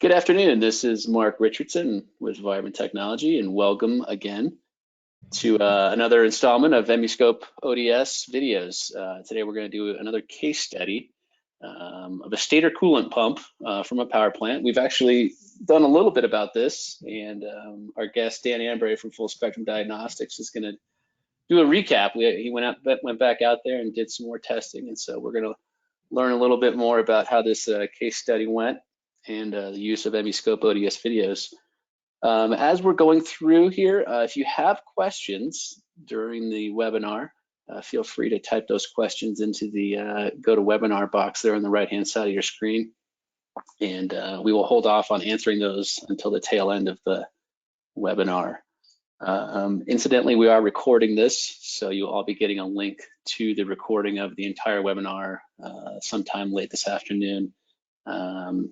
Good afternoon. This is Mark Richardson with Vibrant Technology, and welcome again to another installment of MEscope ODS videos. Today we're going to do another case study of a Stator Coolant Pump from a power plant. We've actually done a little bit about this, and our guest Dan Ambray from Full Spectrum Diagnostics is going to do a recap. He went back out there and did some more testing, and so we're going to learn a little bit more about how this case study went and the use of MEscope ODS videos. As we're going through here, if you have questions during the webinar, feel free to type those questions into the GoToWebinar box there on the right-hand side of your screen, and we will hold off on answering those until the tail end of the webinar. Incidentally, we are recording this, so you'll all be getting a link to the recording of the entire webinar sometime late this afternoon. And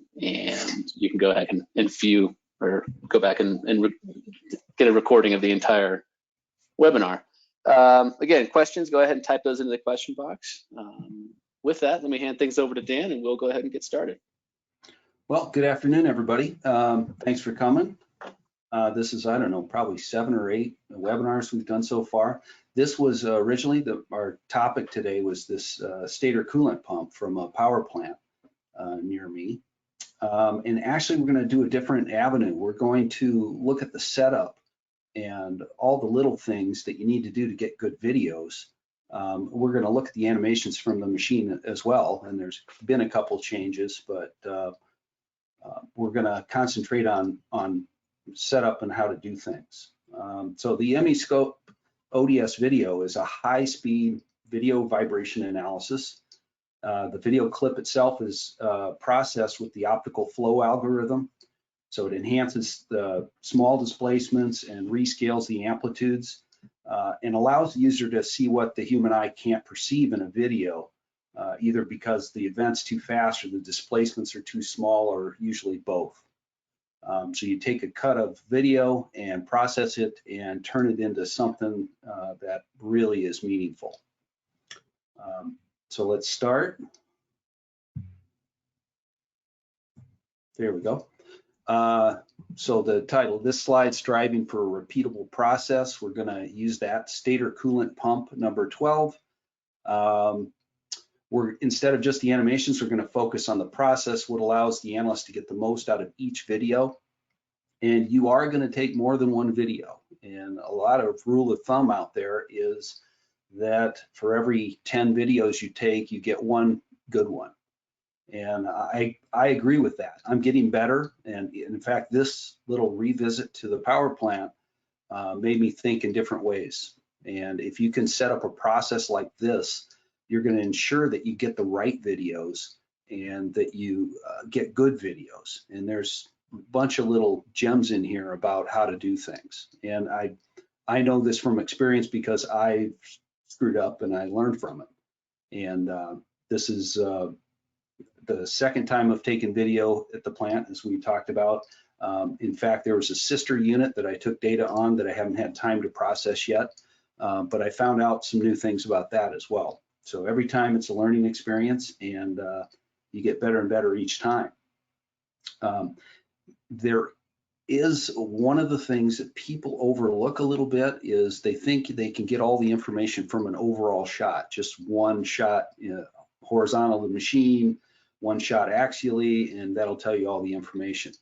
you can go ahead and view or go back and get a recording of the entire webinar. Again, questions, go ahead and type those into the question box. With that, let me hand things over to Dan and we'll go ahead and get started. Well, good afternoon, everybody. Thanks for coming. This is, I don't know, probably 7 or 8 webinars we've done so far. This was originally, our topic today was this Stator Coolant Pump from a power plant near me. And actually, we're going to do a different avenue. We're going to look at the setup and all the little things that you need to do to get good videos. We're going to look at the animations from the machine as well. And there's been a couple changes, but we're going to concentrate on setup and how to do things. So the MEscope ODS video is a high-speed video vibration analysis. The video clip itself is processed with the optical flow algorithm. So it enhances the small displacements and rescales the amplitudes and allows the user to see what the human eye can't perceive in a video, either because the event's too fast or the displacements are too small, or usually both. So you take a cut of video and process it and turn it into something that really is meaningful. So let's start. There we go. So the title, this slide, striving for a repeatable process. We're going to use that Stator Coolant Pump number 12. Instead of just the animations, we're going to focus on the process, what allows the analyst to get the most out of each video. And you are going to take more than one video. And a lot of rule of thumb out there is that for every 10 videos you take, you get one good one. And I agree with that. I'm getting better. And in fact, this little revisit to the power plant made me think in different ways. And if you can set up a process like this, you're going to ensure that you get the right videos and that you get good videos. And there's a bunch of little gems in here about how to do things. And I know this from experience because I screwed up and I learned from it. And this is the second time I've taken video at the plant, as we talked about. In fact, there was a sister unit that I took data on that I haven't had time to process yet, but I found out some new things about that as well. So every time it's a learning experience, and you get better and better each time. There is one of the things that people overlook a little bit is they think they can get all the information from an overall shot, just one shot horizontal of the machine, one shot axially, and that'll tell you all the information.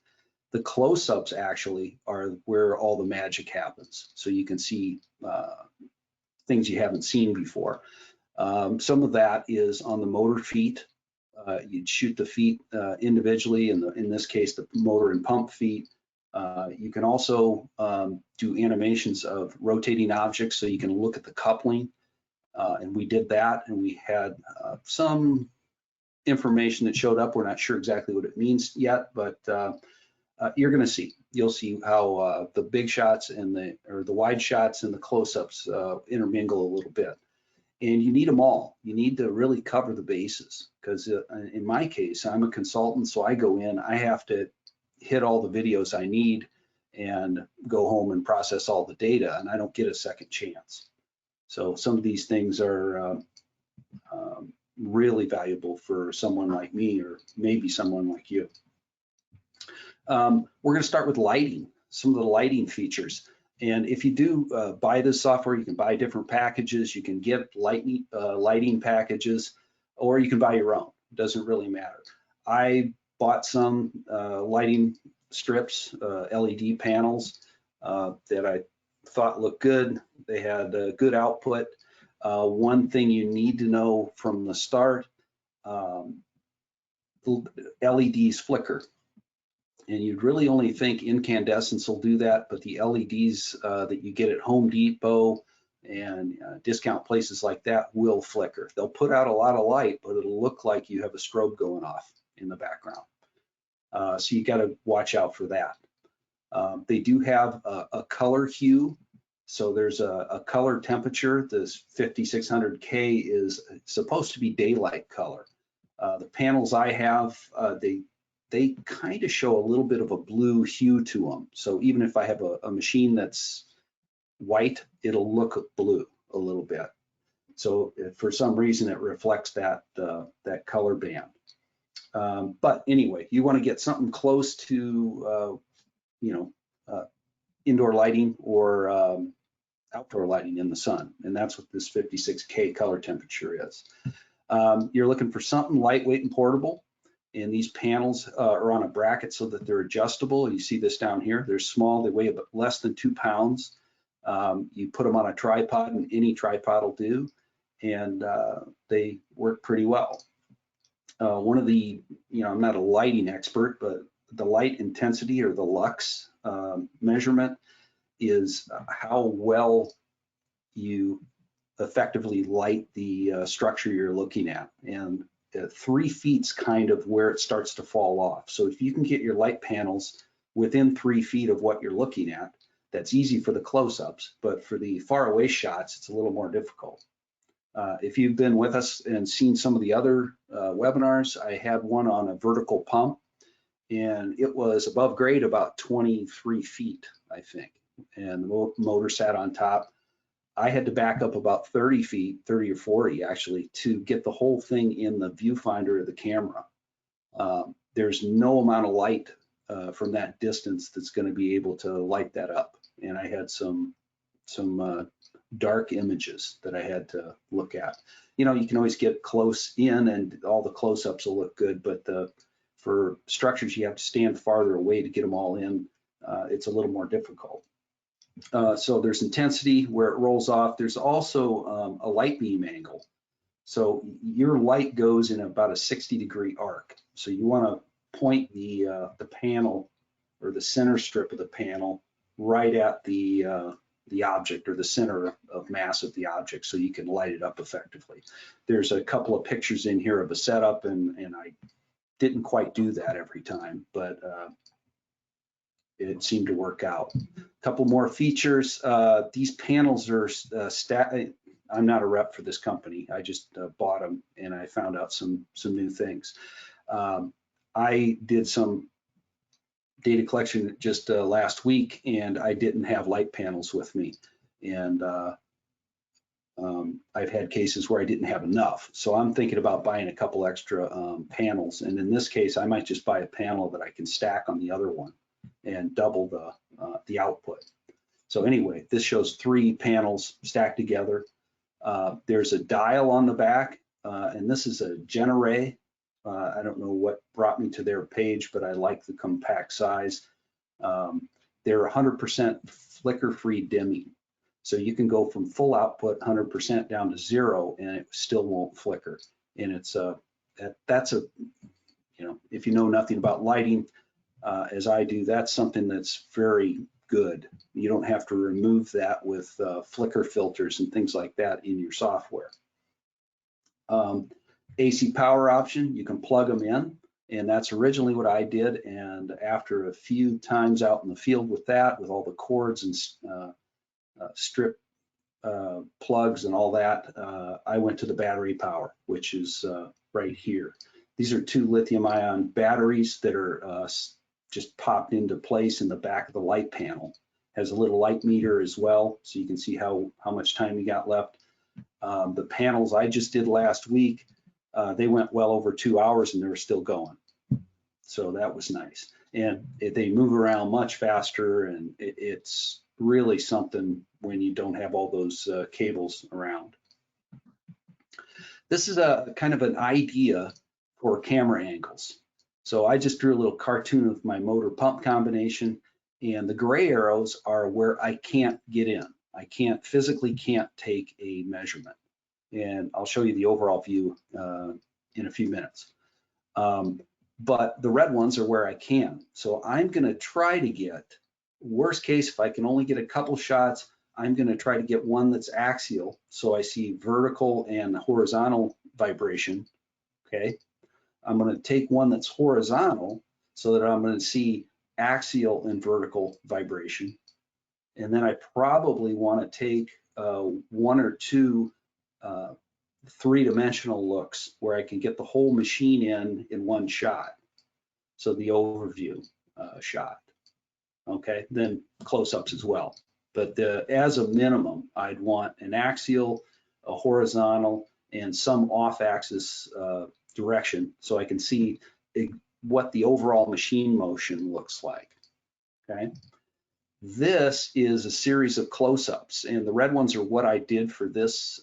The close-ups actually are where all the magic happens. So you can see things you haven't seen before. Some of that is on the motor feet. You'd shoot the feet individually, in this case, the motor and pump feet. You can also do animations of rotating objects, so you can look at the coupling. And we did that, and we had some information that showed up. We're not sure exactly what it means yet, but you're going to see. You'll see how the big shots and the wide shots and the close-ups intermingle a little bit. And you need them all. You need to really cover the bases, because in my case, I'm a consultant, so I go in, I have to hit all the videos I need and go home and process all the data, and I don't get a second chance. So some of these things are really valuable for someone like me, or maybe someone like you. We're going to start with lighting, some of the lighting features. And if you do buy this software, you can buy different packages. You can get lighting packages, or you can buy your own. It doesn't really matter. I bought some lighting strips, LED panels that I thought looked good. They had good output. One thing you need to know from the start, LEDs flicker. And you'd really only think incandescents will do that, but the LEDs that you get at Home Depot and discount places like that will flicker. They'll put out a lot of light, but it'll look like you have a strobe going off in the background. So you got to watch out for that. They do have a color hue. So there's a color temperature. This 5600K is supposed to be daylight color. The panels I have, they kind of show a little bit of a blue hue to them. So even if I have a machine that's white, it'll look blue a little bit. So for some reason, it reflects that color band. But anyway, you want to get something close to, indoor lighting or outdoor lighting in the sun. And that's what this 56K color temperature is. You're looking for something lightweight and portable. And these panels are on a bracket so that they're adjustable. You see this down here. They're small. They weigh about less than 2 pounds. You put them on a tripod, and any tripod will do. And they work pretty well. One of the, I'm not a lighting expert, but the light intensity or the lux measurement is how well you effectively light the structure you're looking at. And 3 feet's kind of where it starts to fall off. So if you can get your light panels within 3 feet of what you're looking at, that's easy for the close-ups, but for the far away shots, it's a little more difficult. If you've been with us and seen some of the other webinars, I had one on a vertical pump, and it was above grade about 23 feet, I think, and the motor sat on top. I had to back up about 30 feet, 30 or 40 actually, to get the whole thing in the viewfinder of the camera. There's no amount of light from that distance that's going to be able to light that up. And I had some dark images that I had to look at. You can always get close in and all the close-ups will look good, but for structures you have to stand farther away to get them all in. It's a little more difficult. So there's intensity where it rolls off. There's also a light beam angle. So your light goes in about a 60-degree arc. So you want to point the panel or the center strip of the panel right at the object or the center of mass of the object, so you can light it up effectively. There's a couple of pictures in here of a setup, and I didn't quite do that every time, but it seemed to work out. A couple more features. These panels are I'm not a rep for this company. I just bought them and I found out some new things. I did some data collection just last week, and I didn't have light panels with me. And I've had cases where I didn't have enough. So I'm thinking about buying a couple extra panels. And in this case, I might just buy a panel that I can stack on the other one and double the output. So anyway, this shows 3 panels stacked together. There's a dial on the back, and this is a Jitter. I don't know what brought me to their page, but I like the compact size. They're 100% flicker-free dimming. So you can go from full output 100% down to 0, and it still won't flicker. And it's that's a, if you know nothing about lighting, as I do, that's something that's very good. You don't have to remove that with flicker filters and things like that in your software. AC power option, you can plug them in, and that's originally what I did. And after a few times out in the field with that, with all the cords and strip plugs and all that, I went to the battery power, which is right here. These are 2 lithium-ion batteries that are just popped into place in the back of the light panel. Has a little light meter as well, so you can see how much time you got left. The panels I just did last week, they went well over 2 hours and they were still going. So that was nice. and they move around much faster, and it's really something when you don't have all those cables around. This is a kind of an idea for camera angles. So I just drew a little cartoon of my motor pump combination, and the gray arrows are where I can't get in. I physically can't take a measurement. And I'll show you the overall view in a few minutes. But the red ones are where I can. So I'm gonna try to get, worst case, if I can only get a couple shots, I'm gonna try to get one that's axial, so I see vertical and horizontal vibration, okay? I'm gonna take one that's horizontal so that I'm gonna see axial and vertical vibration. And then I probably wanna take one or two three-dimensional looks where I can get the whole machine in one shot. So the overview shot, okay? Then close-ups as well. But as a minimum, I'd want an axial, a horizontal, and some off-axis direction so I can see what the overall machine motion looks like, okay? This is a series of close-ups, and the red ones are what I did for this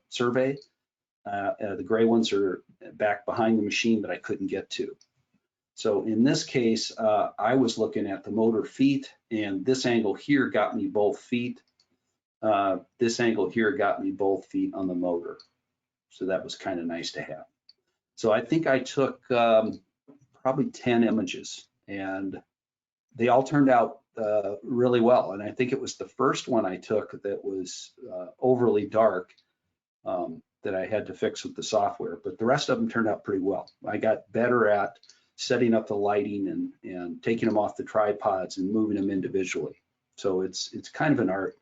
survey. The gray ones are back behind the machine that I couldn't get to. So in this case, I was looking at the motor feet, and this angle here got me both feet. This angle here got me both feet on the motor. So that was kind of nice to have. So I think I took probably 10 images, and they all turned out really well. And I think it was the first one I took that was overly dark that I had to fix with the software, but the rest of them turned out pretty well. I got better at setting up the lighting and taking them off the tripods and moving them individually. So it's kind of an art,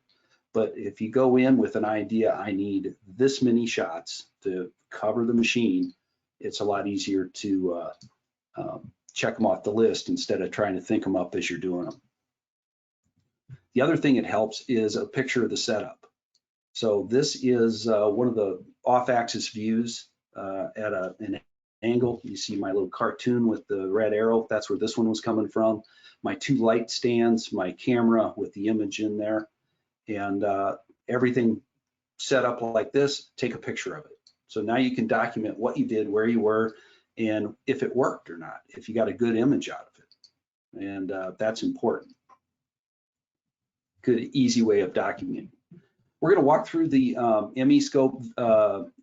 but if you go in with an idea, I need this many shots to cover the machine, it's a lot easier to check them off the list instead of trying to think them up as you're doing them. The other thing it helps is a picture of the setup. So this is one of the off-axis views at an angle. You see my little cartoon with the red arrow. That's where this one was coming from. My two light stands, my camera with the image in there, and everything set up like this, take a picture of it. So now you can document what you did, where you were, and if it worked or not, if you got a good image out of it. And that's important. Good, easy way of documenting. We're going to walk through the MEscope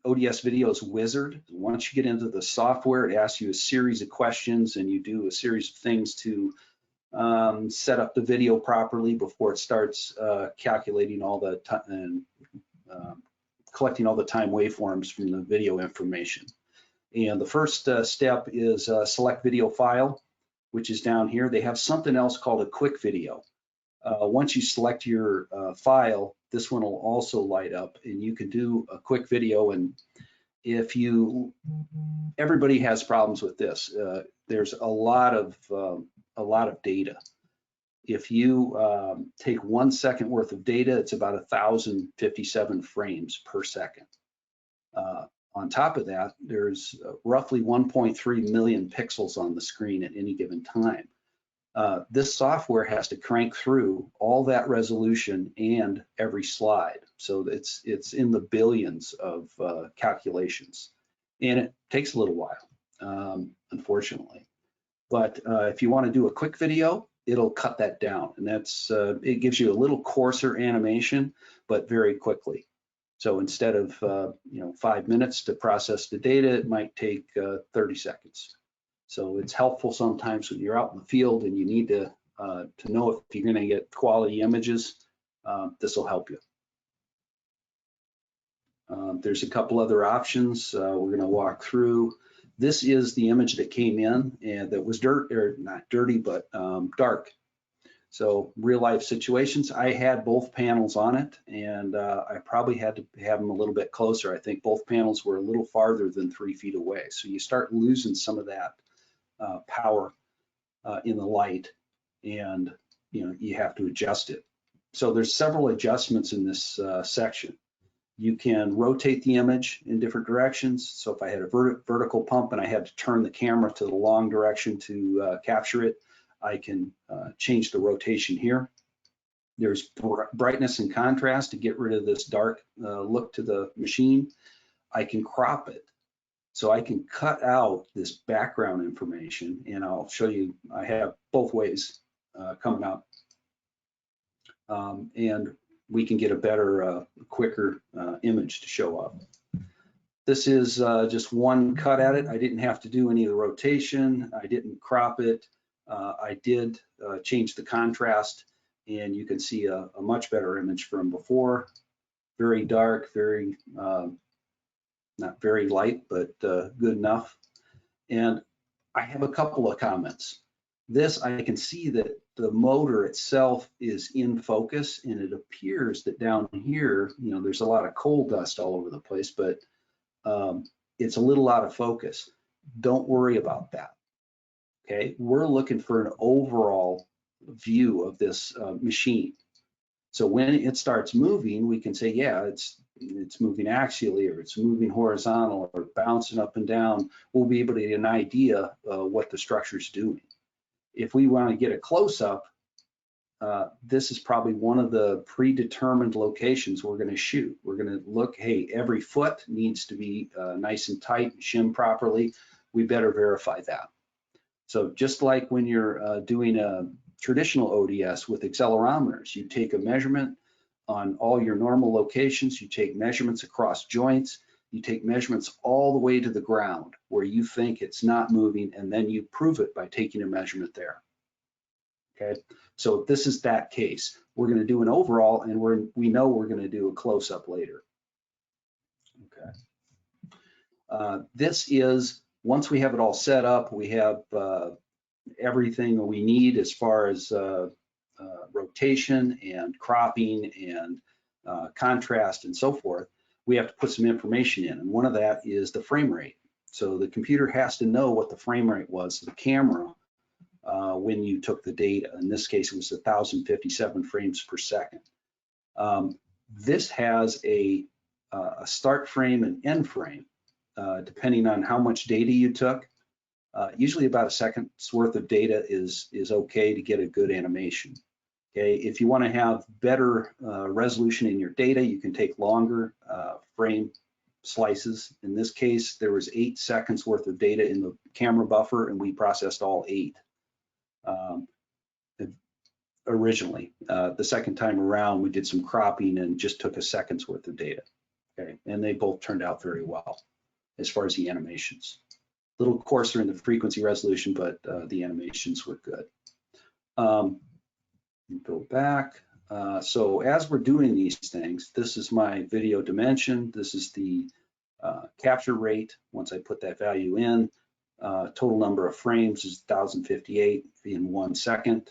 ODS Videos wizard. Once you get into the software, it asks you a series of questions, and you do a series of things to set up the video properly before it starts calculating all the time and collecting all the time waveforms from the video information. And the first step is select video file, which is down here. They have something else called a quick video. Once you select your file, this one will also light up, and you can do a quick video. And if everybody has problems with this, there's a lot of data. If you take 1 second worth of data, it's about 1,057 frames per second. On top of that, there's roughly 1.3 million pixels on the screen at any given time. This software has to crank through all that resolution and every slide. So it's in the billions of calculations, and it takes a little while, unfortunately. But if you want to do a quick video, it'll cut that down, and that's it gives you a little coarser animation, but very quickly. So instead of 5 minutes to process the data, it might take 30 seconds. So it's helpful sometimes when you're out in the field and you need to know if you're going to get quality images. This will help you. There's a couple other options we're going to walk through. This is the image that came in and that was not dirty, but dark. So real life situations, I had both panels on it, and I probably had to have them a little bit closer. I think both panels were a little farther than 3 feet away. So you start losing some of that power in the light, and you have to adjust it. So there's several adjustments in this section. You can rotate the image in different directions. So if I had a vertical pump and I had to turn the camera to the long direction to capture it, I can change the rotation here. There's brightness and contrast to get rid of this dark look to the machine. I can crop it. So I can cut out this background information, and I'll show you, I have both ways coming up. And we can get a better, quicker image to show up. This is just one cut at it. I didn't have to do any of the rotation. I didn't crop it. I did change the contrast, and you can see a much better image from before. Very dark, very, not very light, but good enough. And I have a couple of comments. This, I can see that the motor itself is in focus, and it appears that down here, you know, there's a lot of coal dust all over the place, but it's a little out of focus. Don't worry about that, okay? We're looking for an overall view of this machine. So when it starts moving, we can say, yeah, it's moving axially, or it's moving horizontal, or bouncing up and down. We'll be able to get an idea of what the structure's doing. If we want to get a close-up, this is probably one of the predetermined locations we're going to shoot. We're going to look, hey, every foot needs to be nice and tight, shim properly. We better verify that. So just like when you're doing a traditional ODS with accelerometers, you take a measurement on all your normal locations, you take measurements across joints, you take measurements all the way to the ground where you think it's not moving, and then you prove it by taking a measurement there. Okay, so this is that case. We're going to do an overall, and we know we're going to do a close-up later. Okay, this is, once we have it all set up, we have everything we need as far as rotation and cropping and contrast and so forth. We have to put some information in, and one of that is the frame rate. So the computer has to know what the frame rate was of the camera when you took the data. In this case, it was 1,057 frames per second. This has a start frame and end frame, depending on how much data you took. Usually about a second's worth of data is okay to get a good animation. Okay, if you want to have better resolution in your data, you can take longer frame slices. In this case, there was 8 seconds worth of data in the camera buffer, and we processed all 8 originally. The second time around, we did some cropping and just took a second's worth of data. Okay, and they both turned out very well as far as the animations. A little coarser in the frequency resolution, but the animations were good. Go back. So as we're doing these things, this is my video dimension. This is the capture rate. Once I put that value in, total number of frames is 1,058 in 1 second.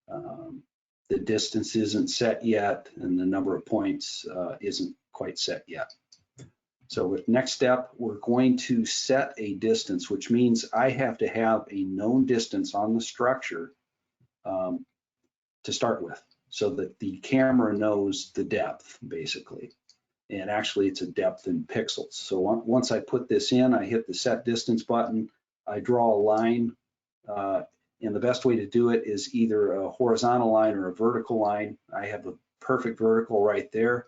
The distance isn't set yet, and the number of points isn't quite set yet. So with next step, we're going to set a distance, which means I have to have a known distance on the structure to start with, so that the camera knows the depth, basically. And actually, it's a depth in pixels. So once I put this in, I hit the set distance button, I draw a line, and the best way to do it is either a horizontal line or a vertical line. I have a perfect vertical right there.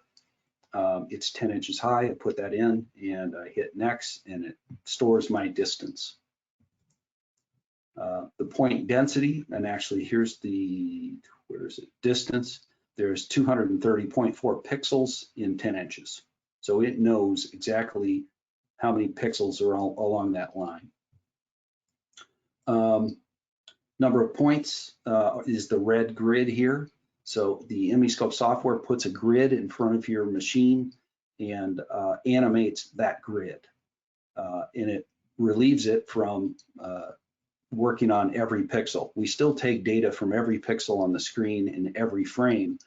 It's 10 inches high. I put that in, and I hit next, and it stores my distance. The point density, and actually here's the, where is it, distance. There's 230.4 pixels in 10 inches. So it knows exactly how many pixels are all along that line. Number of points is the red grid here. So the MEscope software puts a grid in front of your machine and animates that grid. And it relieves it from working on every pixel. We still take data from every pixel on the screen in every frame,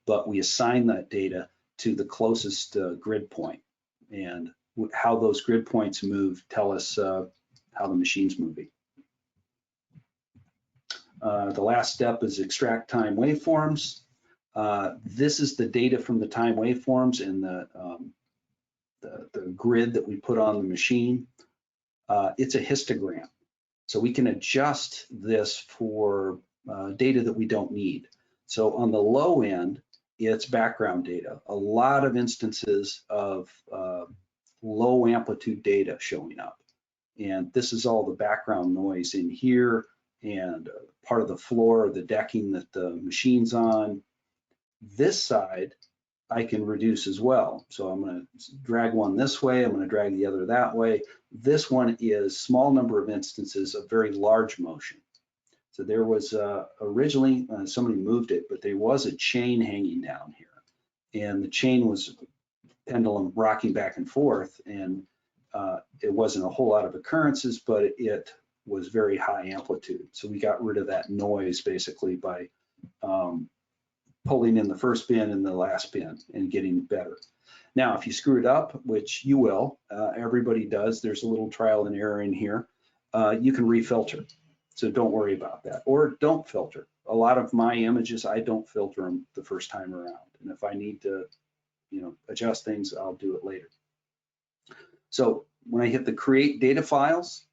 but we assign that data to the closest grid point. And how those grid points move tell us how the machine's moving. The last step is extract time waveforms. This is the data from the time waveforms and the grid that we put on the machine. It's a histogram. So we can adjust this for data that we don't need. So on the low end, it's background data. A lot of instances of low amplitude data showing up. And this is all the background noise in here and part of the floor or the decking that the machine's on. This side, I can reduce as well. So I'm going to drag one this way, I'm going to drag the other that way. This one is small number of instances of very large motion. So there was originally, somebody moved it, but there was a chain hanging down here. And the chain was pendulum rocking back and forth, and it wasn't a whole lot of occurrences, but it was very high amplitude. So we got rid of that noise basically by pulling in the first bin and the last bin and getting better. Now, if you screw it up, which you will, everybody does, there's a little trial and error in here, you can refilter. So don't worry about that, or don't filter. A lot of my images, I don't filter them the first time around. And if I need to, adjust things, I'll do it later. So when I hit the create data files,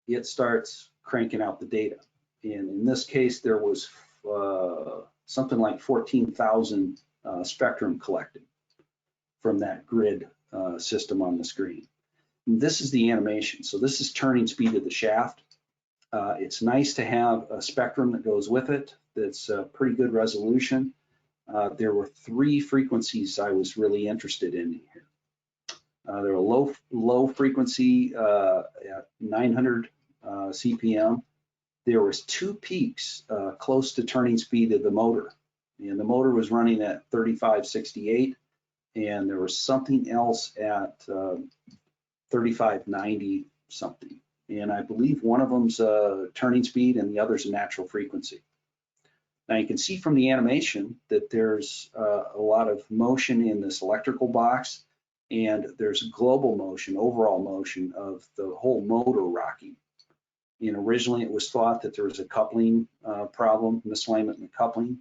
it starts cranking out the data. And in this case, there was something like 14,000 spectrum collected from that grid system on the screen. And this is the animation. So this is turning speed of the shaft. It's nice to have a spectrum that goes with it that's pretty good resolution. There were 3 frequencies I was really interested in here. There were low frequency at 900 CPM. There was 2 peaks close to turning speed of the motor, and the motor was running at 3568, and there was something else at 3590 something. And I believe one of them's turning speed and the other's a natural frequency. Now you can see from the animation that there's a lot of motion in this electrical box, and there's global motion, overall motion of the whole motor rocking. And originally it was thought that there was a coupling problem, misalignment in the coupling,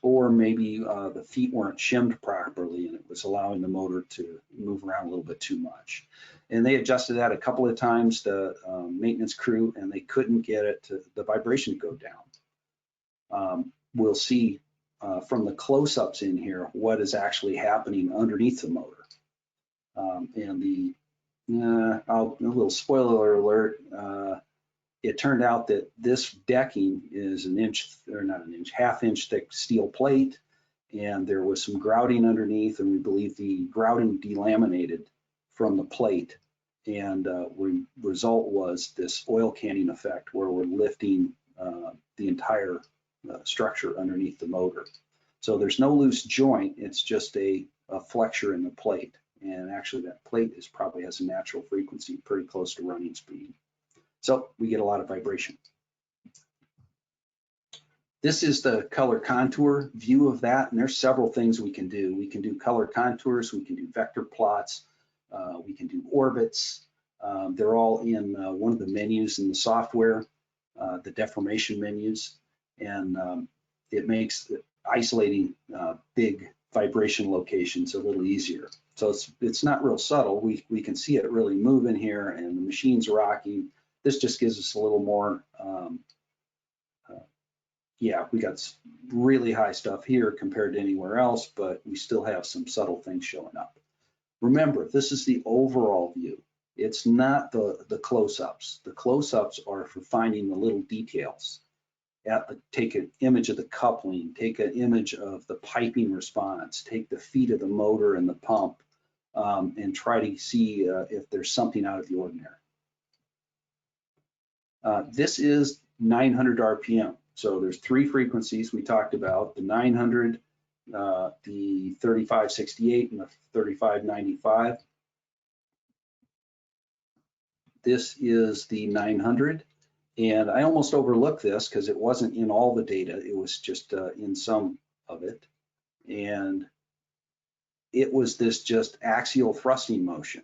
or maybe the feet weren't shimmed properly and it was allowing the motor to move around a little bit too much. And they adjusted that a couple of times, the maintenance crew, and they couldn't get it to the vibration to go down. We'll see from the close-ups in here what is actually happening underneath the motor. And the, a little spoiler alert, it turned out that this decking is an inch, or not an inch, half-inch thick steel plate, and there was some grouting underneath, and we believe the grouting delaminated from the plate, and result was this oil canning effect where we're lifting the entire structure underneath the motor. So there's no loose joint, it's just a flexure in the plate, and actually that plate probably has a natural frequency pretty close to running speed. So we get a lot of vibration. This is the color contour view of that, and there's several things we can do. We can do color contours, we can do vector plots, we can do orbits. They're all in one of the menus in the software, the deformation menus, and it makes isolating big vibration locations a little easier. So it's not real subtle. We can see it really moving here, and the machine's rocking. This just gives us a little more, yeah, we got really high stuff here compared to anywhere else, but we still have some subtle things showing up. Remember, this is the overall view. It's not the close-ups. The close-ups are for finding the little details. Take an image of the coupling, take an image of the piping response, take the feet of the motor and the pump, and try to see if there's something out of the ordinary. This is 900 RPM. So there's 3 frequencies we talked about, the 900, the 3568, and the 3595. This is the 900. And I almost overlooked this because it wasn't in all the data. It was just in some of it. And it was this just axial thrusting motion.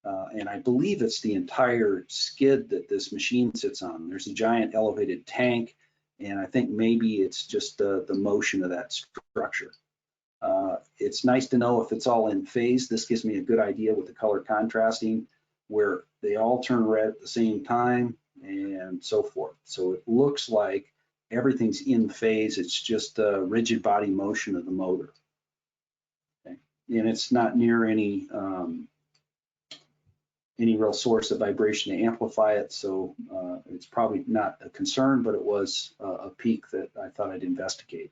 And I believe it's the entire skid that this machine sits on. There's a giant elevated tank, and I think maybe it's just the motion of that structure. It's nice to know if it's all in phase. This gives me a good idea with the color contrasting, where they all turn red at the same time and so forth. So it looks like everything's in phase. It's just a rigid body motion of the motor. Okay. And it's not near any real source of vibration to amplify it, so it's probably not a concern, but it was a peak that I thought I'd investigate.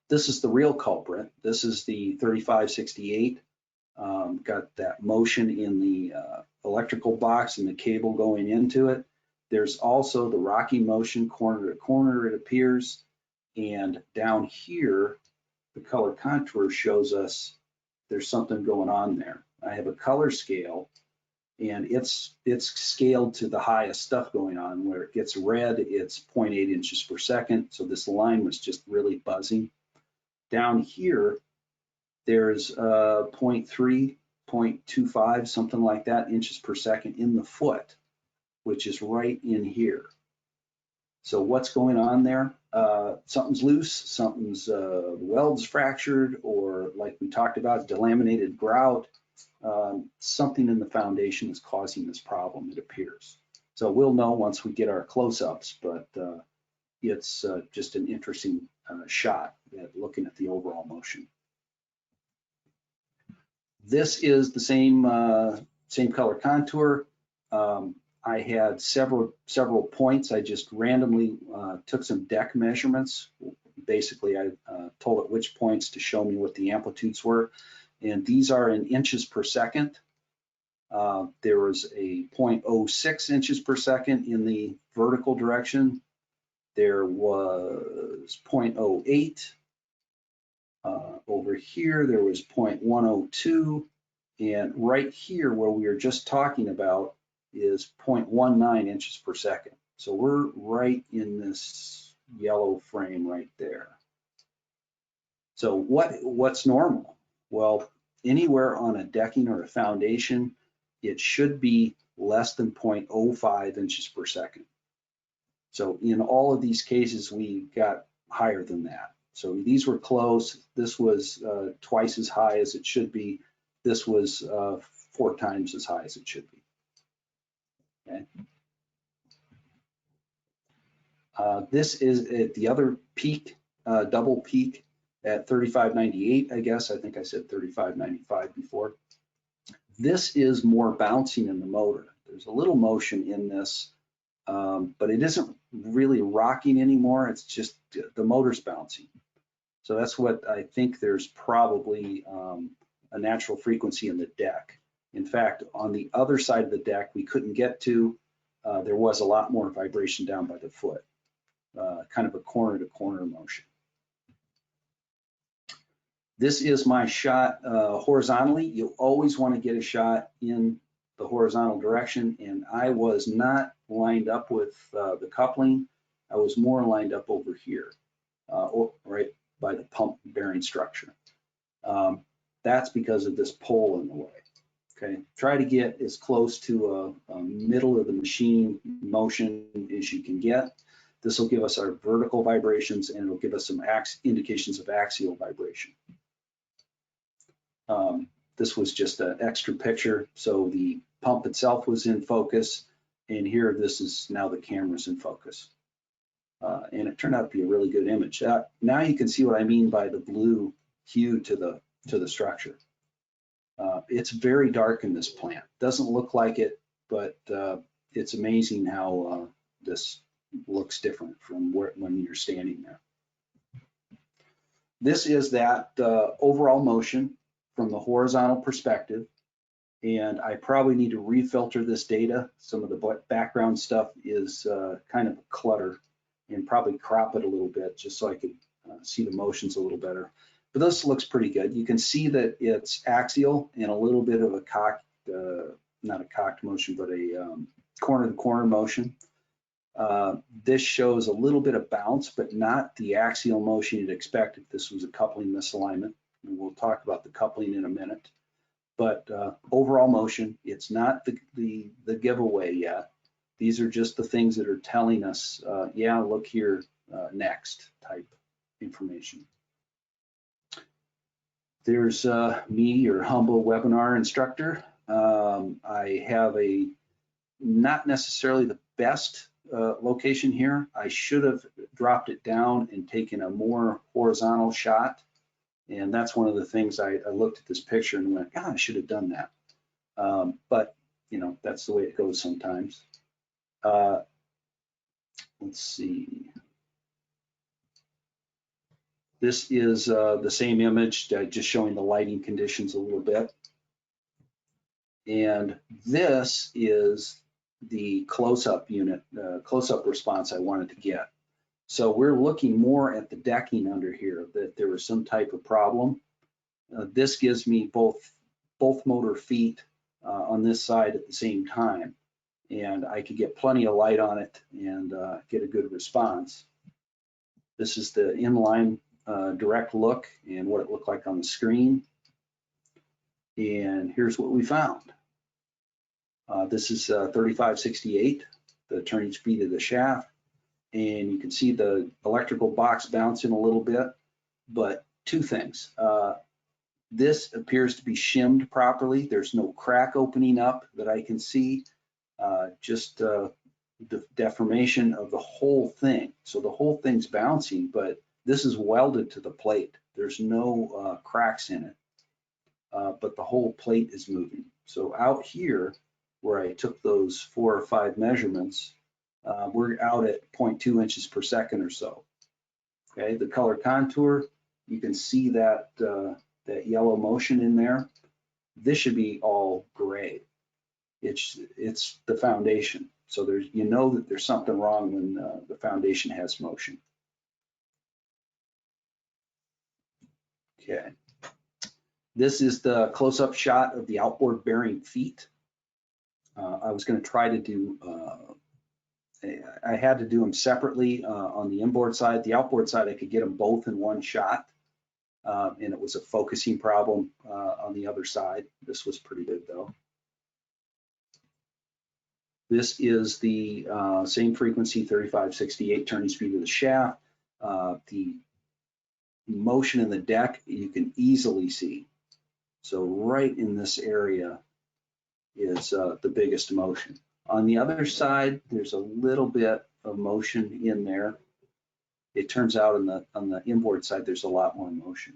This is the real culprit. This is the 3568. Got that motion in the electrical box and the cable going into it. There's also the rocky motion corner to corner, it appears. And down here, the color contour shows us there's something going on there. I have a color scale, and it's scaled to the highest stuff going on. Where it gets red, it's 0.8 inches per second. So this line was just really buzzing. Down here, there's 0.3, 0.25, something like that, inches per second in the foot, which is right in here. So what's going on there? Something's loose, something's weld's fractured, or like we talked about, delaminated grout. Something in the foundation is causing this problem, it appears. So we'll know once we get our close-ups, but it's just an interesting shot at looking at the overall motion. This is the same color contour. I had several points. I just randomly took some deck measurements. Basically, I told it which points to show me what the amplitudes were. And these are in inches per second. There was a 0.06 inches per second in the vertical direction. There was 0.08. Over here, there was 0.102. And right here, where we were just talking about, is 0.19 inches per second. So we're right in this yellow frame right there. So what's normal? Well, anywhere on a decking or a foundation, it should be less than 0.05 inches per second. So in all of these cases, we got higher than that. So these were close. This was twice as high as it should be. This was 4 times as high as it should be. Okay. This is at the other peak, double peak at 3598, I guess. I think I said 3595 before. This is more bouncing in the motor. There's a little motion in this, but it isn't really rocking anymore. It's just the motor's bouncing. So that's what I think. There's probably a natural frequency in the deck. In fact, on the other side of the deck, we couldn't get to. There was a lot more vibration down by the foot, kind of a corner-to-corner motion. This is my shot horizontally. You always want to get a shot in the horizontal direction, and I was not lined up with the coupling. I was more lined up over here, right by the pump bearing structure. That's because of this pole in the way. Okay, try to get as close to a middle of the machine motion as you can get. This will give us our vertical vibrations, and it'll give us some indications of axial vibration. This was just an extra picture. So the pump itself was in focus, and here this is now the camera's in focus. And it turned out to be a really good image. Now you can see what I mean by the blue hue to the structure. It's very dark in this plant. Doesn't look like it, but it's amazing how this looks different from when you're standing there. This is that overall motion from the horizontal perspective, and I probably need to refilter this data. Some of the background stuff is kind of clutter, and probably crop it a little bit just so I could see the motions a little better. But this looks pretty good. You can see that it's axial and a little bit of a cocked, not a cocked motion, but a corner-to-corner motion. This shows a little bit of bounce, but not the axial motion you'd expect if this was a coupling misalignment. And we'll talk about the coupling in a minute. But overall motion, it's not the giveaway yet. These are just the things that are telling us, yeah, look here, next type information. There's me, your humble webinar instructor. I have not necessarily the best location here. I should have dropped it down and taken a more horizontal shot. And that's one of the things I looked at this picture and went, God, I should have done that. But, you know, that's the way it goes sometimes. Let's see. This is the same image, just showing the lighting conditions a little bit. And this is the close-up unit, close-up response I wanted to get. So we're looking more at the decking under here, that there was some type of problem. This gives me both motor feet on this side at the same time. And I could get plenty of light on it and get a good response. This is the inline direct look and what it looked like on the screen. And here's what we found. This is 3568, the turning speed of the shaft. And you can see the electrical box bouncing a little bit, but two things. This appears to be shimmed properly. There's no crack opening up that I can see, just the deformation of the whole thing. So the whole thing's bouncing, but this is welded to the plate. There's no cracks in it, but the whole plate is moving. So out here, where I took those 4 or 5 measurements, we're out at 0.2 inches per second or so. Okay, the color contour, you can see that that yellow motion in there. This should be all gray. It's the foundation. So there's, you know that there's something wrong when the foundation has motion. Okay. This is the close-up shot of the outboard bearing feet. I was going to try to do, I had to do them separately on the inboard side. The outboard side, I could get them both in one shot, and it was a focusing problem on the other side. This was pretty good though. This is the same frequency, 3568 turning speed of the shaft. The motion in the deck, you can easily see. So right in this area is the biggest motion. On the other side, there's a little bit of motion in there. It turns out on the inboard side, there's a lot more motion.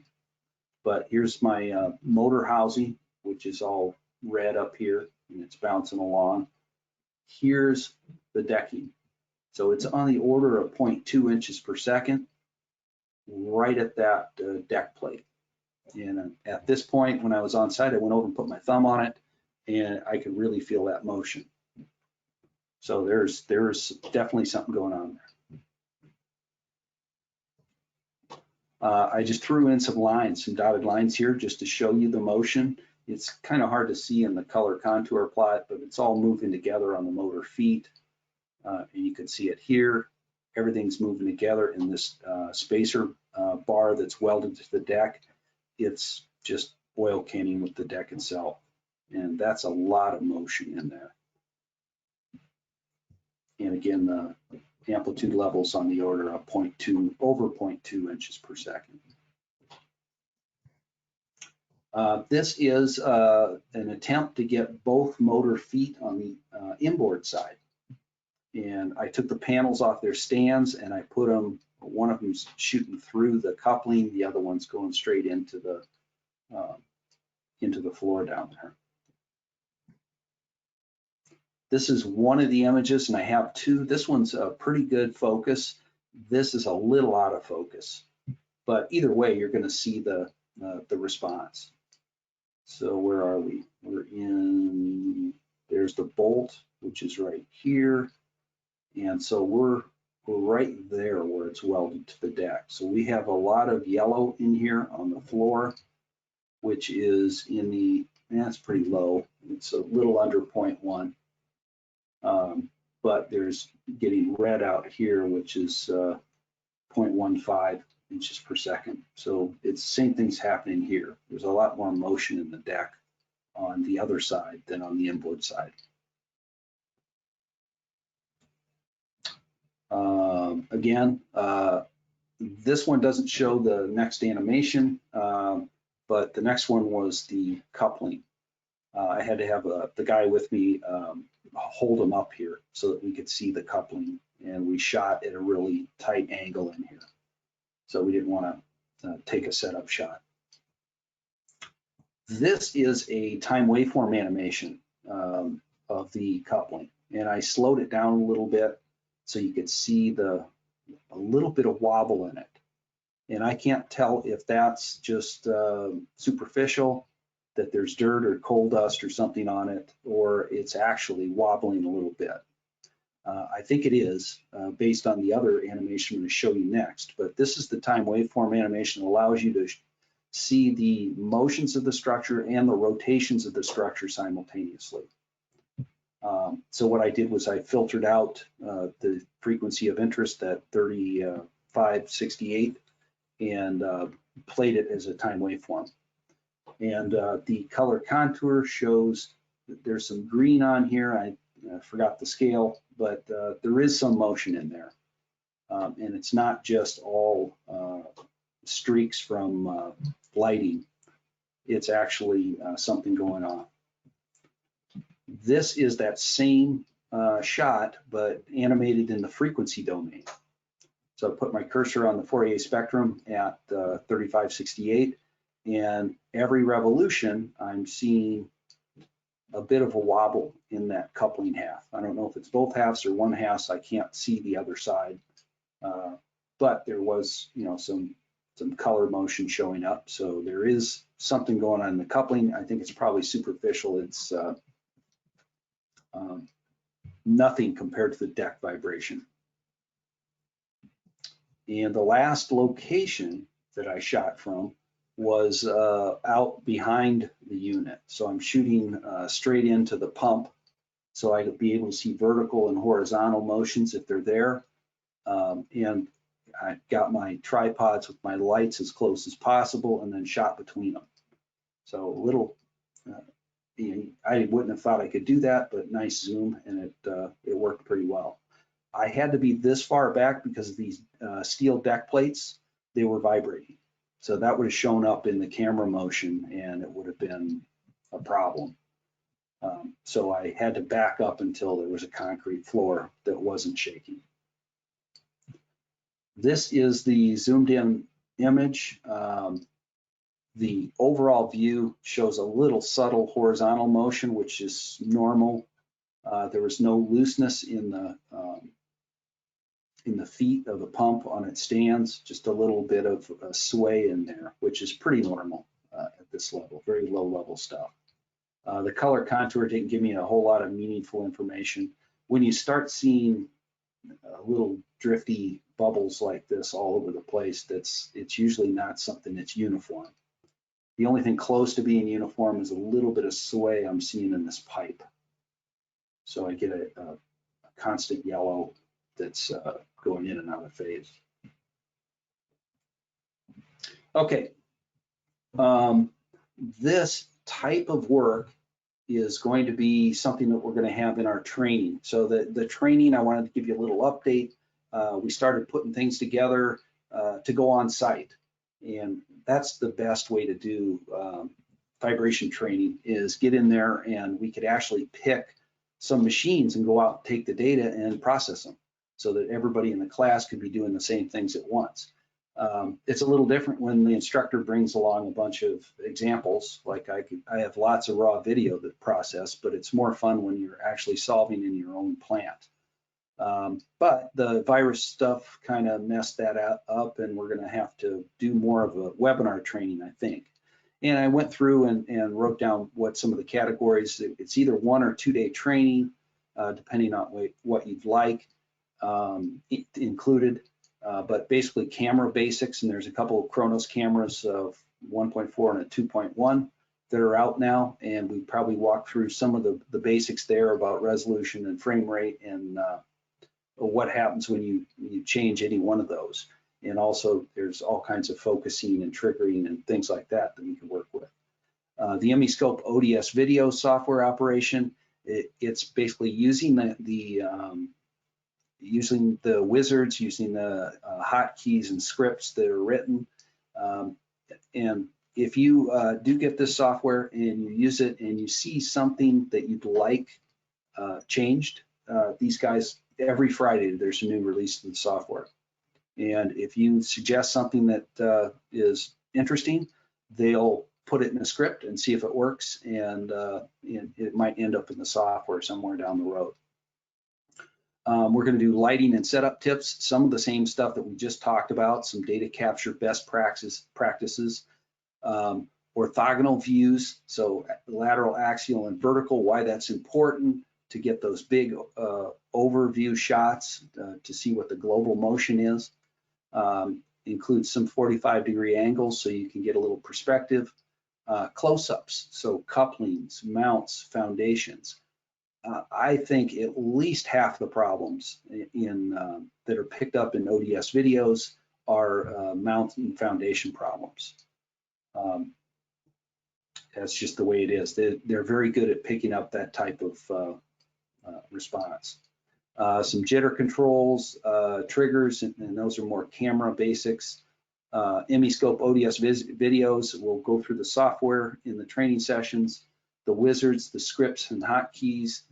But here's my motor housing, which is all red up here, and it's bouncing along. Here's the decking. So it's on the order of 0.2 inches per second, right at that deck plate. And at this point, when I was on site, I went over and put my thumb on it, and I could really feel that motion. So there's definitely something going on there. I just threw in some lines, some dotted lines here, just to show you the motion. It's kind of hard to see in the color contour plot, but it's all moving together on the motor feet. And you can see it here. Everything's moving together in this spacer bar that's welded to the deck. It's just oil canning with the deck itself. And that's a lot of motion in there. And again, the amplitude levels on the order of over 0.2 inches per second. This is an attempt to get both motor feet on the inboard side. And I took the panels off their stands and I put them, one of them's shooting through the coupling, the other one's going straight into the floor down there. This is one of the images, and I have two. This one's a pretty good focus. This is a little out of focus, but either way, you're going to see the response. So where are we? We're in, there's the bolt, which is right here. And so we're right there where it's welded to the deck. So we have a lot of yellow in here on the floor, which is in the, that's pretty low. It's a little under 0.1. But there's getting red out here, which is 0.15 inches per second. So it's same thing's happening here. There's a lot more motion in the deck on the other side than on the inboard side. Again, this one doesn't show the next animation, but the next one was the coupling. I had to have the guy with me hold them up here so that we could see the coupling, and we shot at a really tight angle in here. So we didn't want to take a setup shot. This is a time waveform animation of the coupling, and I slowed it down a little bit so you could see a little bit of wobble in it. And I can't tell if that's just superficial, that there's dirt or coal dust or something on it, or it's actually wobbling a little bit. I think it is based on the other animation I'm going to show you next, but this is the time waveform animation that allows you to see the motions of the structure and the rotations of the structure simultaneously. So what I did was I filtered out the frequency of interest at 3568 and played it as a time waveform. And the color contour shows that there's some green on here. I forgot the scale, but there is some motion in there. And it's not just all streaks from lighting. It's actually something going on. This is that same shot, but animated in the frequency domain. So I put my cursor on the Fourier spectrum at 3568, and every revolution, I'm seeing a bit of a wobble in that coupling half. I don't know if it's both halves or one half, so I can't see the other side. But there was, some color motion showing up. So there is something going on in the coupling. I think it's probably superficial. It's nothing compared to the deck vibration. And the last location that I shot from was out behind the unit. So I'm shooting straight into the pump, so I could be able to see vertical and horizontal motions if they're there. And I got my tripods with my lights as close as possible and then shot between them. So a little, I wouldn't have thought I could do that, but nice zoom, and it worked pretty well. I had to be this far back because of these steel deck plates. They were vibrating. So that would have shown up in the camera motion and it would have been a problem. So I had to back up until there was a concrete floor that wasn't shaking. This is the zoomed in image. The overall view shows a little subtle horizontal motion, which is normal. There was no looseness in the feet of the pump on its stands, just a little bit of a sway in there, which is pretty normal at this level, very low level stuff. The color contour didn't give me a whole lot of meaningful information. When you start seeing little drifty bubbles like this all over the place, it's usually not something that's uniform. The only thing close to being uniform is a little bit of sway I'm seeing in this pipe. So I get a constant yellow that's going in and out of phase. Okay, this type of work is going to be something that we're going to have in our training. So the training, I wanted to give you a little update. We started putting things together to go on site, and that's the best way to do vibration training, is get in there and we could actually pick some machines and go out and take the data and process them, so that everybody in the class could be doing the same things at once. It's a little different when the instructor brings along a bunch of examples. Like I have lots of raw video that process, but it's more fun when you're actually solving in your own plant. But the virus stuff kind of messed that up, and we're going to have to do more of a webinar training, I think. And I went through and wrote down what some of the categories. It's either 1 or 2 day training, depending on what you'd like included. But basically camera basics, and there's a couple of Kronos cameras of 1.4 and a 2.1 that are out now, and we probably walk through some of the basics there about resolution and frame rate and what happens when you change any one of those. And also there's all kinds of focusing and triggering and things like that we can work with. The MEscope ODS video software operation, it's basically using using the wizards, using the hotkeys and scripts that are written. And if you do get this software and you use it and you see something that you'd like changed. These guys, every Friday, there's a new release of the software. And if you suggest something that is interesting, they'll put it in a script and see if it works, and it might end up in the software somewhere down the road. We're going to do lighting and setup tips, some of the same stuff that we just talked about, some data capture best practices, orthogonal views, so lateral, axial, and vertical, why that's important to get those big overview shots to see what the global motion is. Includes some 45-degree angles so you can get a little perspective. Close-ups, so couplings, mounts, foundations. I think at least half the problems that are picked up in ODS videos are mount and foundation problems. That's just the way it is. They're very good at picking up that type of response. Some jitter controls, triggers, and those are more camera basics. MEscope ODS videos, we'll go through the software in the training sessions, the wizards, the scripts and hotkeys.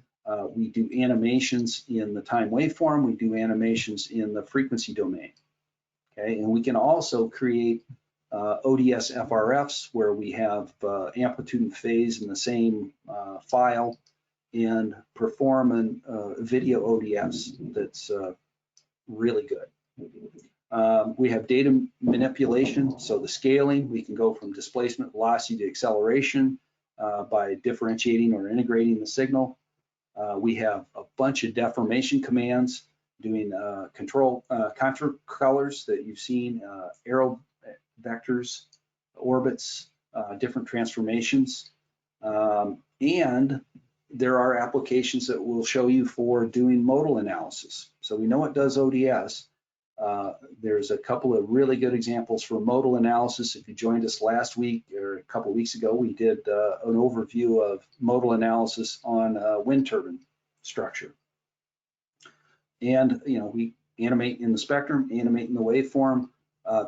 We do animations in the time waveform. We do animations in the frequency domain. Okay, and we can also create ODSFRFs where we have amplitude and phase in the same file, and perform a video ODS that's really good. We have data manipulation, so the scaling, we can go from displacement, velocity to acceleration by differentiating or integrating the signal. We have a bunch of deformation commands doing control contour colors that you've seen, arrow vectors, orbits, different transformations. And there are applications that will show you for doing modal analysis. So we know it does ODS. There's a couple of really good examples for modal analysis. If you joined us last week or a couple of weeks ago, we did an overview of modal analysis on wind turbine structure. And we animate in the spectrum, animate in the waveform.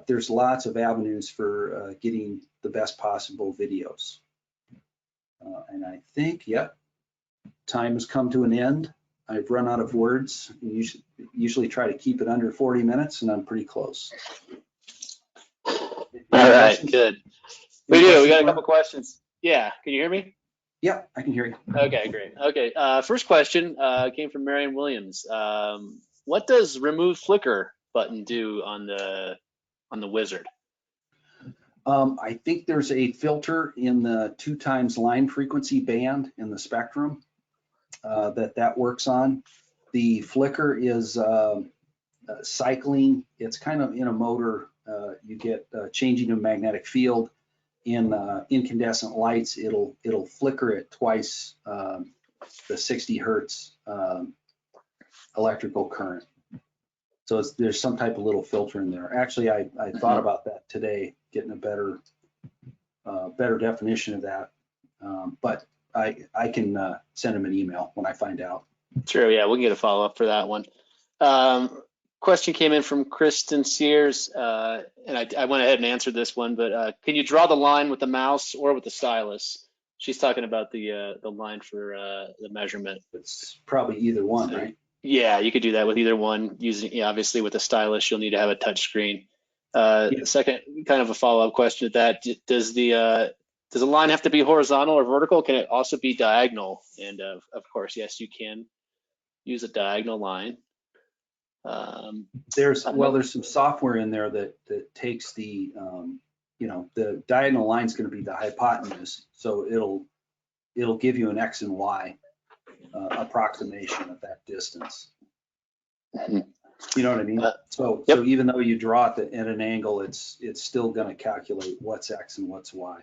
There's lots of avenues for getting the best possible videos. And I think, yep, time has come to an end. I've run out of words. Usually try to keep it under 40 minutes, and I'm pretty close. All right, good. We do. We got a couple questions. Yeah, can you hear me? Yeah, I can hear you. Okay, great. Okay, first question came from Marion Williams. What does remove flicker button do on the wizard? I think there's a filter in the 2x line frequency band in the spectrum that works on. The flicker is cycling. It's kind of in a motor. You get changing of magnetic field. In incandescent lights, it'll flicker at twice the 60 hertz electrical current. So there's some type of little filter in there. Actually, I thought about that today, getting a better definition of that. But I can send him an email when I find out. Sure, yeah, we'll get a follow-up for that one. Question came in from Kristen Sears, and I went ahead and answered this one, but can you draw the line with the mouse or with the stylus? She's talking about the line for the measurement. It's probably either one, right? Yeah, you could do that with either one. Using, obviously with the stylus, you'll need to have a touch screen. Second, kind of a follow-up question to that: does the line have to be horizontal or vertical? Can it also be diagonal? And of course, yes, you can use a diagonal line. There's some software in there that takes the the diagonal line is going to be the hypotenuse, so it'll give you an X and Y approximation of that distance. You know what I mean? So even though you draw it at an angle, it's still going to calculate what's X and what's Y.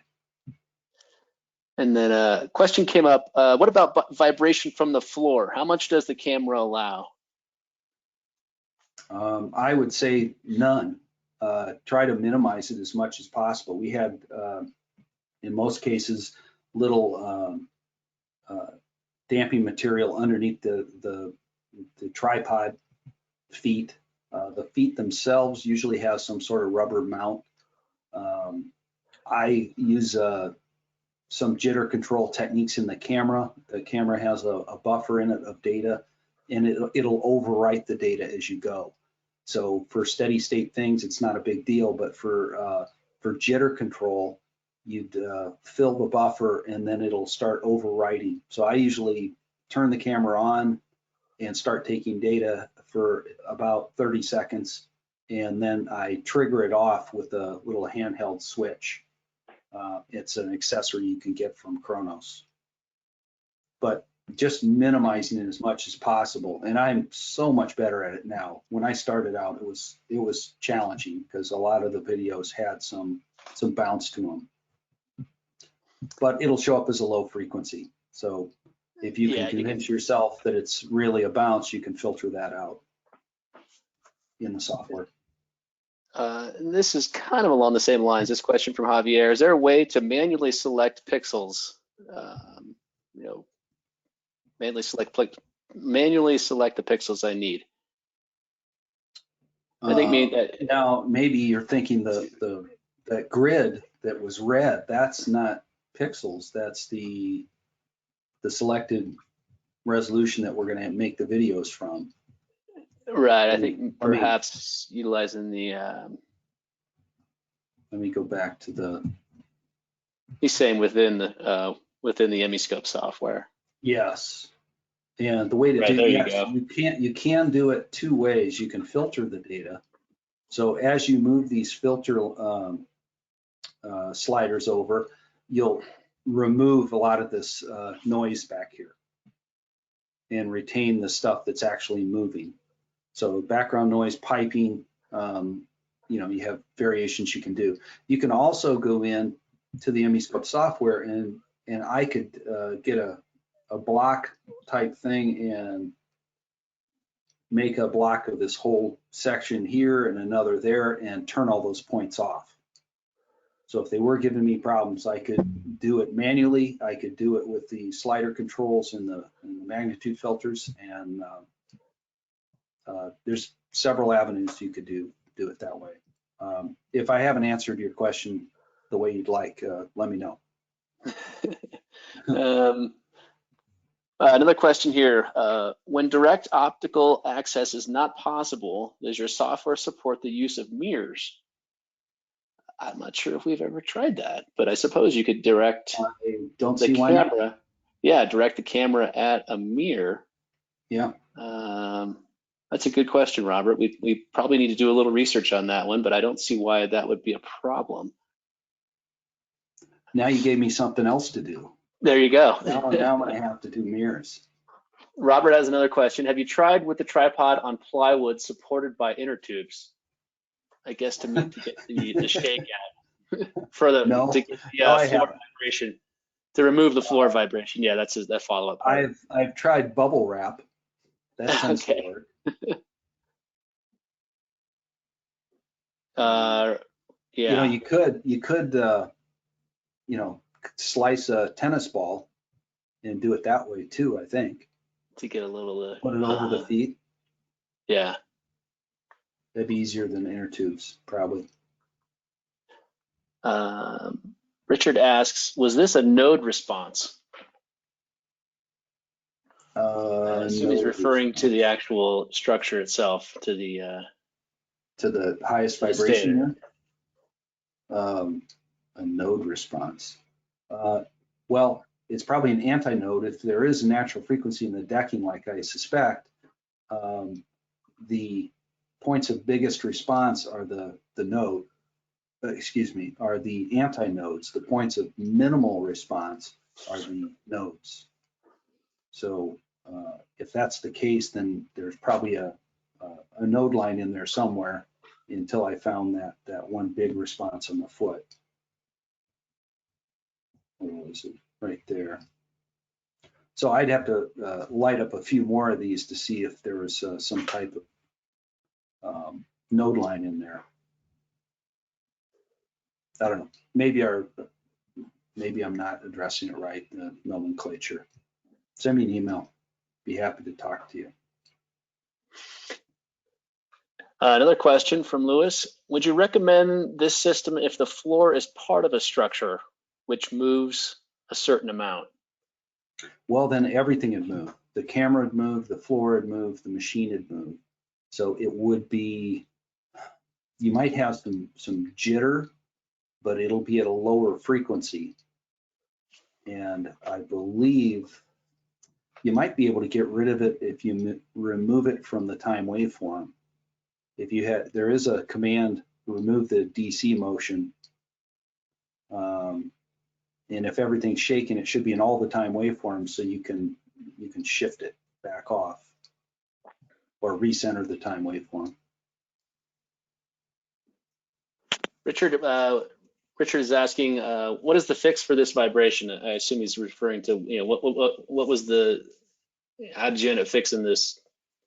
And then a question came up, what about vibration from the floor? How much does the camera allow? I would say none. Try to minimize it as much as possible. We had, in most cases, little damping material underneath the tripod feet. The feet themselves usually have some sort of rubber mount. I use some jitter control techniques in the camera. The camera has a buffer in it of data, and it'll overwrite the data as you go. So for steady state things, it's not a big deal, but for jitter control, you'd fill the buffer and then it'll start overwriting. So I usually turn the camera on and start taking data for about 30 seconds, and then I trigger it off with a little handheld switch. It's an accessory you can get from Kronos, but just minimizing it as much as possible. And I'm so much better at it now. When I started out, it was challenging because a lot of the videos had some bounce to them, but it'll show up as a low frequency. So if you can convince yourself that it's really a bounce, you can filter that out in the software. This is kind of along the same lines. This question from Javier: is there a way to manually select pixels? Manually select the pixels I need. I think now maybe you're thinking that grid that was red. That's not pixels. That's the selected resolution that we're going to make the videos from. Right. I think perhaps utilizing the. Let me go back to the. He's saying within the MEscope software. Yes, and the way to do it, you can do it two ways. You can filter the data. So as you move these filter sliders over, you'll remove a lot of this noise back here and retain the stuff that's actually moving. So background noise, piping, you have variations you can do. You can also go in to the MEscope software and I could get a block type thing and make a block of this whole section here and another there and turn all those points off. So if they were giving me problems, I could do it manually. I could do it with the slider controls and the magnitude filters, and there's several avenues you could do it that way. If I haven't answered your question the way you'd like, let me know. Another question here. When direct optical access is not possible, does your software support the use of mirrors? I'm not sure if we've ever tried that, but I suppose you could direct the camera. Yeah, direct the camera at a mirror. Yeah. That's a good question, Robert. We probably need to do a little research on that one, but I don't see why that would be a problem. Now you gave me something else to do. There you go. Now I'm going to have to do mirrors. Robert has another question. Have you tried with the tripod on plywood supported by inner tubes? I guess to get the shake out for the to get the floor vibration, to remove the floor vibration. Yeah, that's that follow-up. I've tried bubble wrap. That sounds to work. Yeah. You could slice a tennis ball and do it that way too, I think. To get a little put it over the feet. Yeah. That'd be easier than inner tubes, probably. Richard asks, was this a node response? I assume he's referring to the actual structure itself, to the highest vibration here. A node response. Well, it's probably an anti-node. If there is a natural frequency in the decking, like I suspect, the points of biggest response are the anti-nodes. The points of minimal response are the nodes. So if that's the case, then there's probably a node line in there somewhere until I found that one big response on the foot. Where was it? Right there. So I'd have to light up a few more of these to see if there was some type of node line in there. I don't know. Maybe I'm not addressing it right, the nomenclature. Send me an email. Be happy to talk to you. Another question from Lewis. Would you recommend this system if the floor is part of a structure which moves a certain amount? Well, then everything would move. The camera would move, the floor would move, the machine would move. So it would be, you might have some jitter, but it'll be at a lower frequency. And I believe you might be able to get rid of it if you remove it from the time waveform. If you had, there is a command, remove the DC motion. And if everything's shaking, it should be an all the time waveform, so you can shift it back off or recenter the time waveform. Richard, Richard is asking, what is the fix for this vibration? I assume he's referring to, you know, what was the, how did you end up fixing this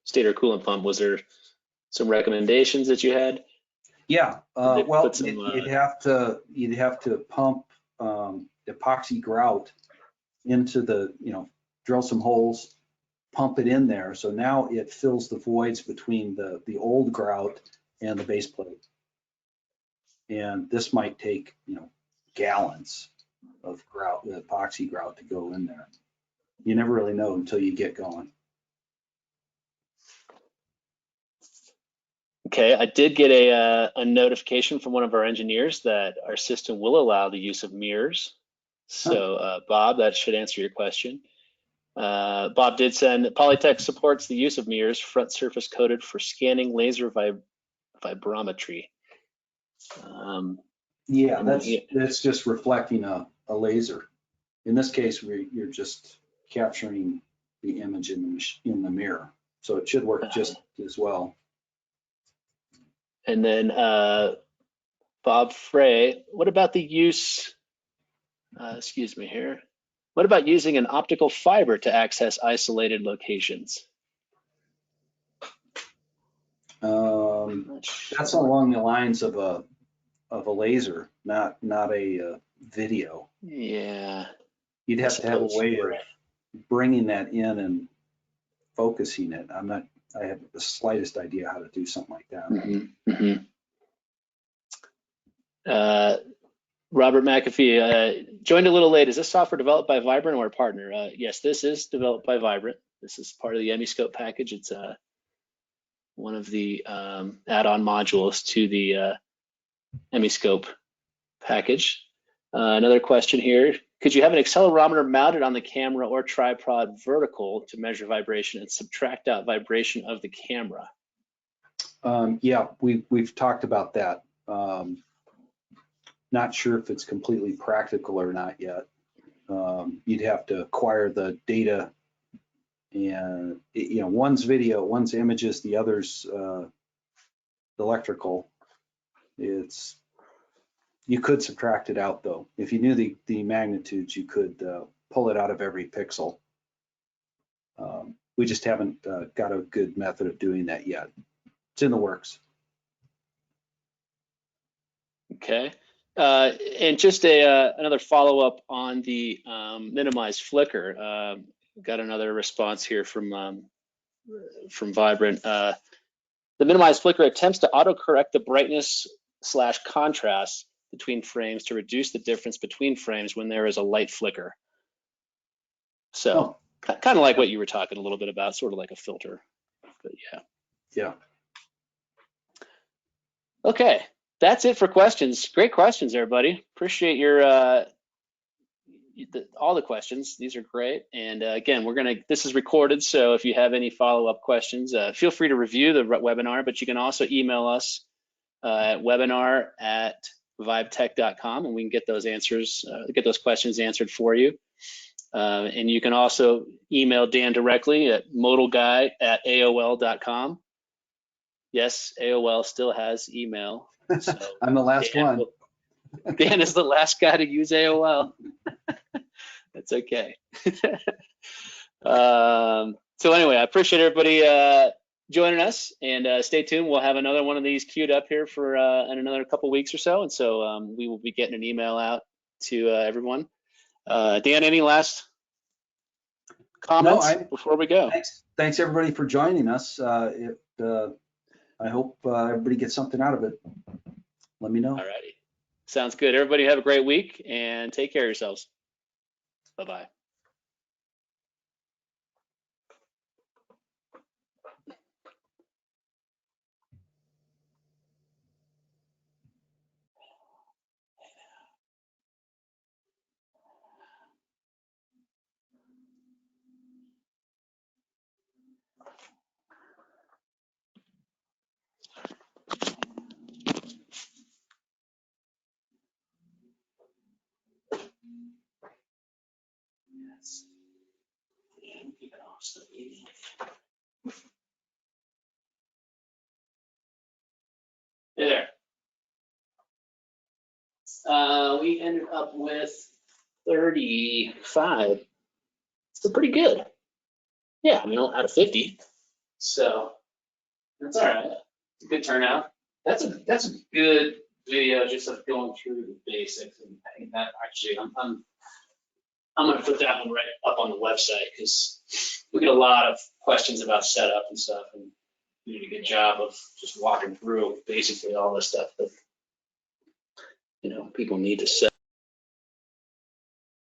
stator coolant pump? Was there some recommendations that you had? Yeah, well, some, you'd have to pump epoxy grout into the, you know, drill some holes, pump it in there. So now it fills the voids between the old grout and the base plate. And this might take, you know, gallons of grout, epoxy grout to go in there. You never really know until you get going. Okay, I did get a notification from one of our engineers that our system will allow the use of mirrors. So Bob, that should answer your question. Bob did send, Polytech supports the use of mirrors, front surface coated for scanning laser vibrometry. Yeah, that's just reflecting a laser. In this case, you're just capturing the image in the mirror. So it should work just as well. And then Bob Frey, what about the use, excuse me here, what about using an optical fiber to access isolated locations? That's along the lines of a laser, not a video. Yeah. You'd have to have a way of bringing that in and focusing it. I have the slightest idea how to do something like that. Mm-hmm. Mm-hmm. Robert McAfee joined a little late. Is this software developed by Vibrant or a partner? Yes, this is developed by Vibrant. This is part of the MEscope package. It's one of the add-on modules to the MEscope package. Another question here. Could you have an accelerometer mounted on the camera or tripod vertical to measure vibration and subtract out vibration of the camera? Yeah, we've talked about that. Not sure if it's completely practical or not yet. You'd have to acquire the data, and you know, one's video, one's images, the other's electrical. You could subtract it out though. If you knew the magnitudes, you could pull it out of every pixel. We just haven't got a good method of doing that yet. It's in the works. Okay. And just another follow-up on the minimized flicker. Got another response here from Vibrant. The minimized flicker attempts to autocorrect the brightness / contrast between frames to reduce the difference between frames when there is a light flicker. So kind of like what you were talking a little bit about, sort of like a filter, but yeah. Yeah. Okay, that's it for questions. Great questions, everybody. Appreciate your all the questions. These are great. And again, this is recorded, so if you have any follow-up questions, feel free to review the webinar, but you can also email us at webinar@vibetech.com, and we can get those questions answered for you. And you can also email Dan directly at modalguy@aol.com. Yes, AOL still has email. So I'm the last one. Dan is the last guy to use AOL. That's okay. So anyway, I appreciate everybody joining us, and stay tuned. We'll have another one of these queued up here for in another couple weeks or so, and so we will be getting an email out to everyone. Dan, any last comments before we go? Thanks everybody for joining us. I hope everybody gets something out of it. Let me know. All righty. Sounds good. Everybody have a great week and take care of yourselves. Bye-bye. Yes. And keep it off so easy. Hey there. We ended up with 35. So pretty good. Yeah, I mean, out of 50. So that's all right. It's a good turnout. That's a good video just of going through the basics. And I think that actually, I'm going to put that one right up on the website because we get a lot of questions about setup and stuff, and we did a good job of just walking through basically all the stuff that people need to set.